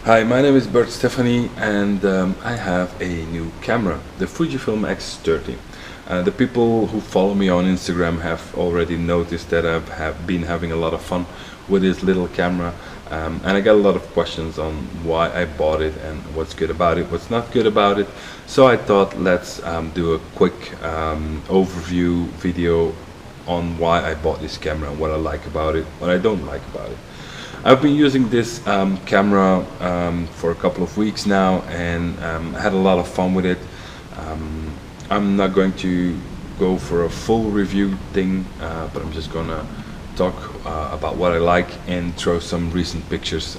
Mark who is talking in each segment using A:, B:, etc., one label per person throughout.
A: Hi, my name is Bert Stephani, and I have a new camera, the Fujifilm X30. The people who follow me on Instagram have already noticed that have been having a lot of fun with this little camera, and I got a lot of questions on why I bought it and what's good about it, what's not good about it. So I thought let's do a quick overview video on why I bought this camera, what I like about it, what I don't like about it. I've been using this camera for a couple of weeks now, and had a lot of fun with it. I'm not going to go for a full review thing, but I'm just gonna talk about what I like and throw some recent pictures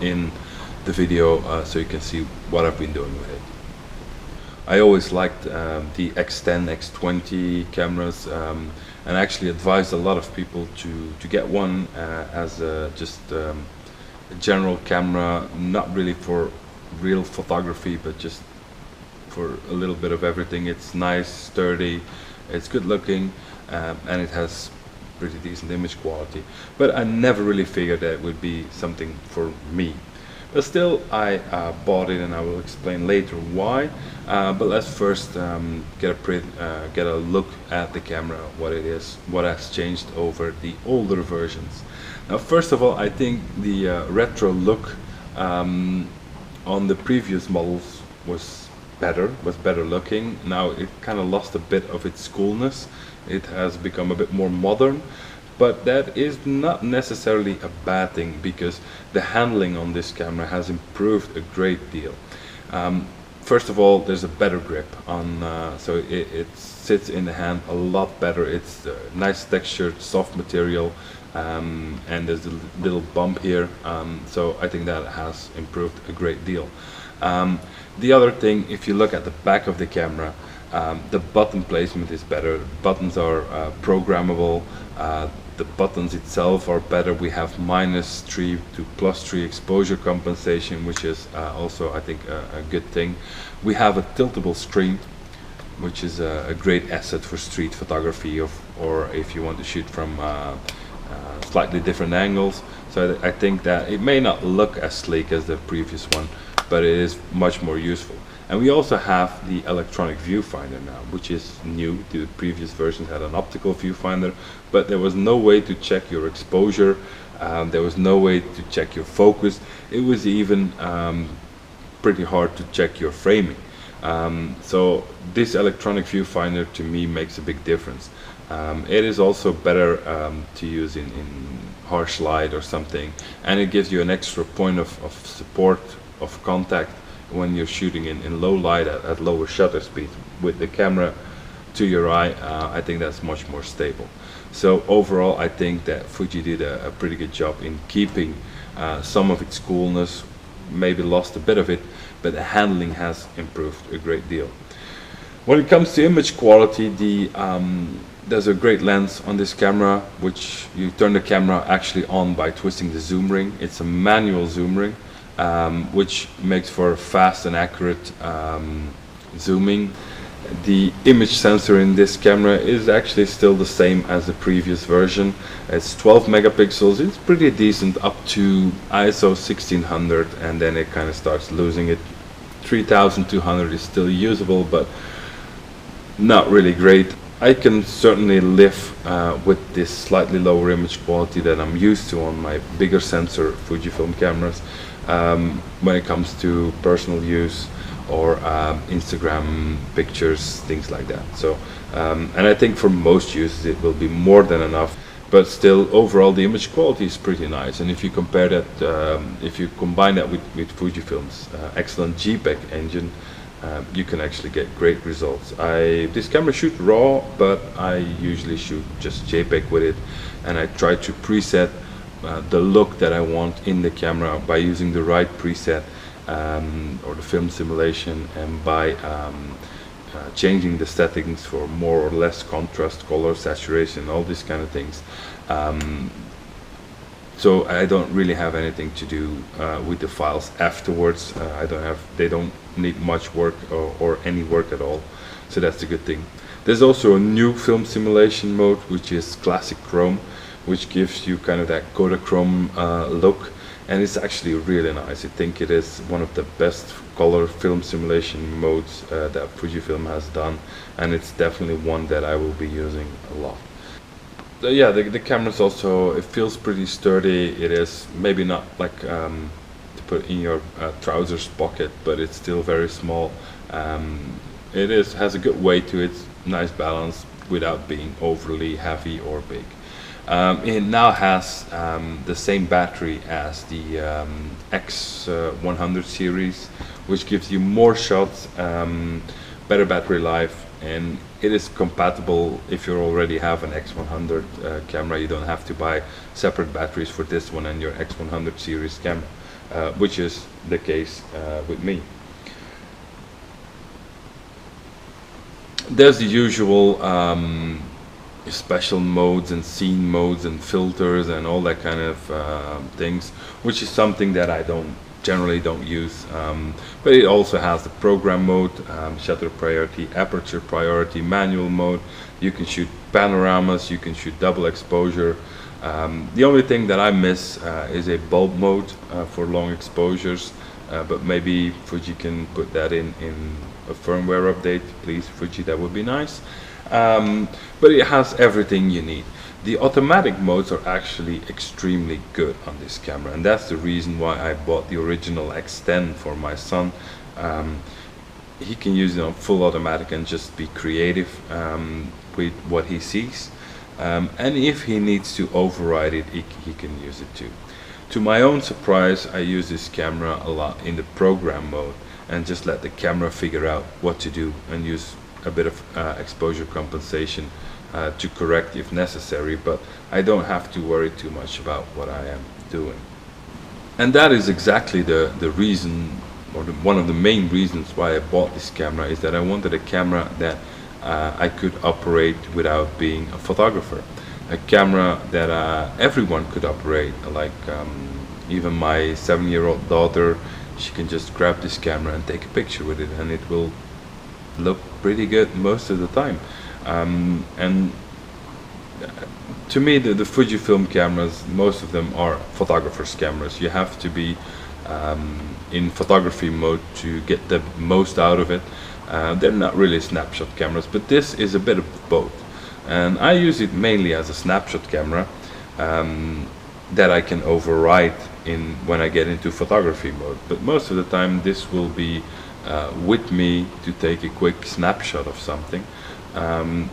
A: in the video so you can see what I've been doing with it. I always liked the X10, X20 cameras, and actually advised a lot of people to get one as just a general camera, not really for real photography, but just for a little bit of everything. It's nice, sturdy, it's good looking, and it has pretty decent image quality. But I never really figured that it would be something for me. But still, I bought it, and I will explain later why. But let's first get a look at the camera, what it is, what has changed over the older versions. Now, first of all, I think the retro look on the previous models was better looking. Now it kind of lost a bit of its coolness. It has become a bit more modern. But that is not necessarily a bad thing, because the handling on this camera has improved a great deal. First of all, there's a better grip on, so it sits in the hand a lot better. It's nice textured, soft material, and there's a little bump here, so I think that has improved a great deal. The other thing, if you look at the back of the camera, the button placement is better. Buttons are programmable. The buttons itself are better. We have -3 to +3 exposure compensation, which is also, I think, a good thing. We have a tiltable screen, which is a great asset for street photography, or if you want to shoot from slightly different angles. So I think that it may not look as sleek as the previous one, but it is much more useful. And we also have the electronic viewfinder now, which is new. The previous versions had an optical viewfinder, but there was no way to check your exposure. There was no way to check your focus. It was even pretty hard to check your framing. So this electronic viewfinder to me makes a big difference. It is also better to use in harsh light or something, and it gives you an extra point of support, of contact, when you're shooting in low light at lower shutter speed. With the camera to your eye, I think that's much more stable. So overall, I think that Fuji did a pretty good job in keeping some of its coolness, maybe lost a bit of it, but the handling has improved a great deal. When it comes to image quality, there's a great lens on this camera, which you turn the camera actually on by twisting the zoom ring. It's a manual zoom ring, which makes for fast and accurate zooming. The image sensor in this camera is actually still the same as the previous version. It's 12 megapixels. It's pretty decent up to ISO 1600, and then it kind of starts losing it. 3200 is still usable, but not really great. I can certainly live with this slightly lower image quality that I'm used to on my bigger sensor Fujifilm cameras when it comes to personal use or Instagram pictures, things like that. So, and I think for most uses it will be more than enough. But still, overall, the image quality is pretty nice. And if you compare that, if you combine that with Fujifilm's excellent JPEG engine, you can actually get great results. This camera shoots RAW, but I usually shoot just JPEG with it, and I try to preset the look that I want in the camera by using the right preset or the film simulation, and by changing the settings for more or less contrast, color, saturation, all these kind of things. So I don't really have anything to do with the files afterwards. They don't need much work or any work at all. So that's a good thing. There's also a new film simulation mode, which is Classic Chrome, which gives you kind of that Kodachrome look, and it's actually really nice. I think it is one of the best color film simulation modes that Fujifilm has done, and it's definitely one that I will be using a lot. Yeah, the camera's also, it feels pretty sturdy. It is maybe not like to put in your trousers pocket, but it's still very small. It has a good weight to it, nice balance without being overly heavy or big. It now has the same battery as the X100 series, which gives you more shots, better battery life, and it is compatible if you already have an X100 camera. You don't have to buy separate batteries for this one and your X100 series camera, which is the case with me. There's the usual special modes and scene modes and filters and all that kind of things, which is something that I generally don't use, but it also has the program mode, shutter priority, aperture priority, manual mode. You can shoot panoramas, you can shoot double exposure. The only thing that I miss is a bulb mode for long exposures, but maybe Fuji can put that in a firmware update. Please, Fuji, that would be nice. But it has everything you need. The automatic modes are actually extremely good on this camera, and that's the reason why I bought the original X10 for my son. He can use it on full automatic and just be creative with what he sees, and if he needs to override it, he can use it too. To my own surprise, I use this camera a lot in the program mode and just let the camera figure out what to do and use a bit of exposure compensation to correct if necessary, but I don't have to worry too much about what I am doing. And that is exactly the reason, or one of the main reasons why I bought this camera, is that I wanted a camera that I could operate without being a photographer. A camera that everyone could operate, like even my 7-year-old daughter. She can just grab this camera and take a picture with it, and it will look pretty good most of the time. And to me, the Fujifilm cameras, most of them are photographers' cameras. You have to be in photography mode to get the most out of it. They're not really snapshot cameras, but this is a bit of both. And I use it mainly as a snapshot camera that I can override when I get into photography mode. But most of the time, this will be with me to take a quick snapshot of something. And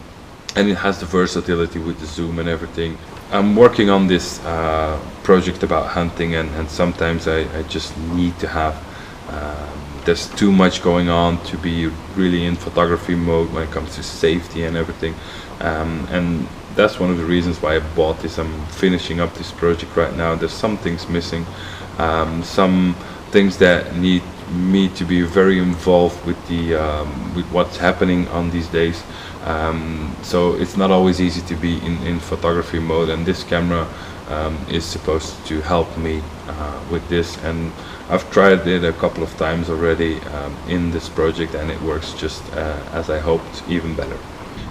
A: it has the versatility with the zoom and everything. I'm working on this project about hunting, and sometimes I just need to have there's too much going on to be really in photography mode when it comes to safety and everything, and that's one of the reasons why I bought this. I'm finishing up this project right now. There's some things missing, some things that need me to be very involved with with what's happening on these days. So it's not always easy to be in photography mode, and this camera is supposed to help me with this, and I've tried it a couple of times already in this project, and it works just as I hoped, even better.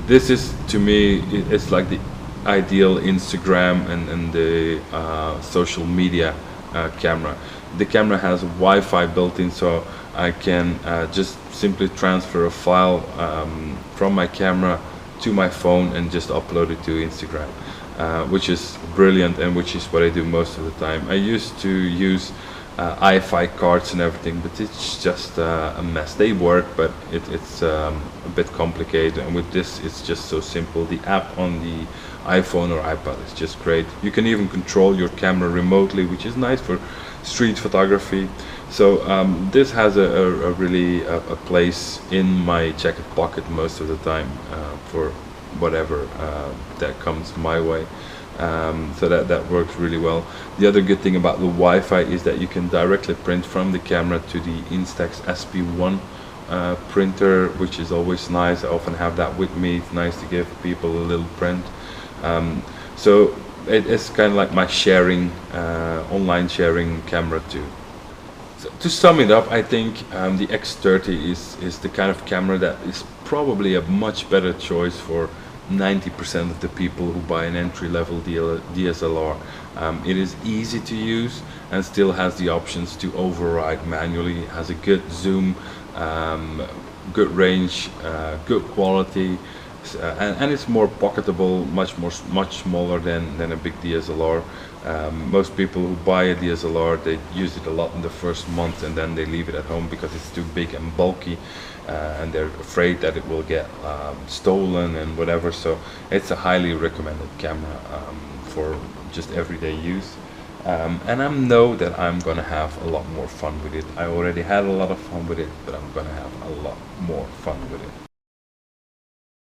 A: This is, to me, it's like the ideal Instagram and the social media camera. The camera has Wi-Fi built in, so I can just simply transfer a file from my camera to my phone and just upload it to Instagram, which is brilliant, and which is what I do most of the time. I used to use iFi cards and everything, but it's just a mess. They work, but it's a bit complicated, and with this it's just so simple. The app on the iPhone or iPad is just great. You can even control your camera remotely, which is nice for street photography. So this has a really a place in my jacket pocket most of the time for whatever that comes my way. So that works really well. The other good thing about the Wi-Fi is that you can directly print from the camera to the Instax SP1 printer, which is always nice. I often have that with me. It's nice to give people a little print. So it's kind of like my sharing, online sharing camera too. So to sum it up, I think the X30 is the kind of camera that is probably a much better choice for 90% of the people who buy an entry-level DSLR. It is easy to use and still has the options to override manually. It has a good zoom, good range, good quality, and it's more pocketable, much smaller than a big DSLR. Most people who buy a DSLR, they use it a lot in the first month and then they leave it at home because it's too big and bulky, and they're afraid that it will get stolen and whatever. So it's a highly recommended camera for just everyday use. And I know that I'm gonna have a lot more fun with it. I already had a lot of fun with it, but I'm gonna have a lot more fun with it.